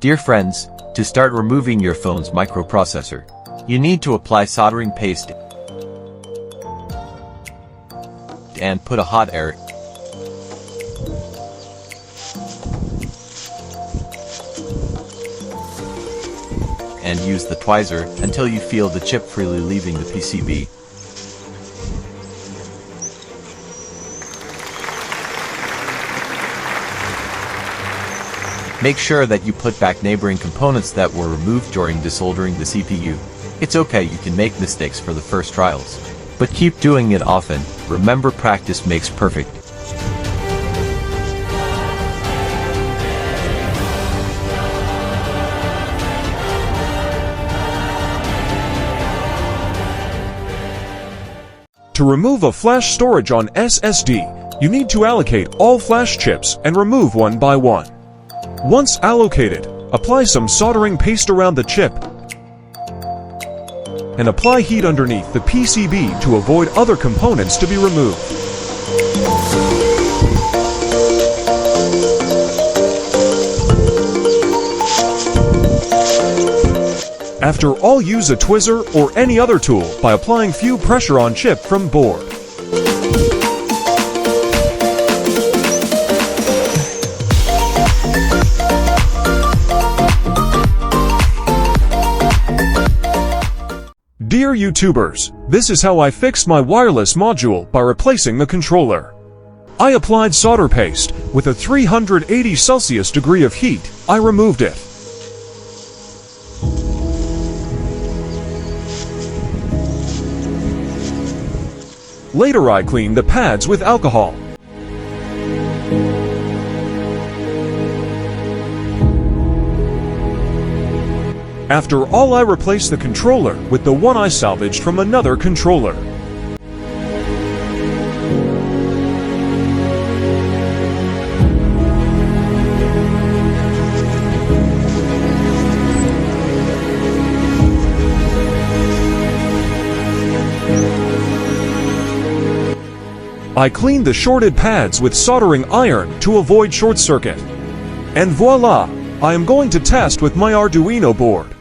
Dear friends, to start removing your phone's microprocessor, you need to apply soldering paste and put a hot air and use the tweezer until you feel the chip freely leaving the PCB. Make sure that you put back neighboring components that were removed during desoldering the CPU. It's okay, you can make mistakes for the first trials, but keep doing it often. Remember, practice makes perfect. To remove a flash storage on SSD, you need to allocate all flash chips and remove one by one. Once allocated, apply some soldering paste around the chip and apply heat underneath the PCB to avoid other components to be removed. After all, use a tweezer or any other tool by applying few pressure on chip from board. Dear YouTubers, this is how I fixed my wireless module by replacing the controller. I applied solder paste with a 380 Celsius degree of heat. I removed it. Later I cleaned the pads with alcohol. After all, I replaced the controller with the one I salvaged from another controller. I cleaned the shorted pads with soldering iron to avoid short circuit. And voila! I am going to test with my Arduino board.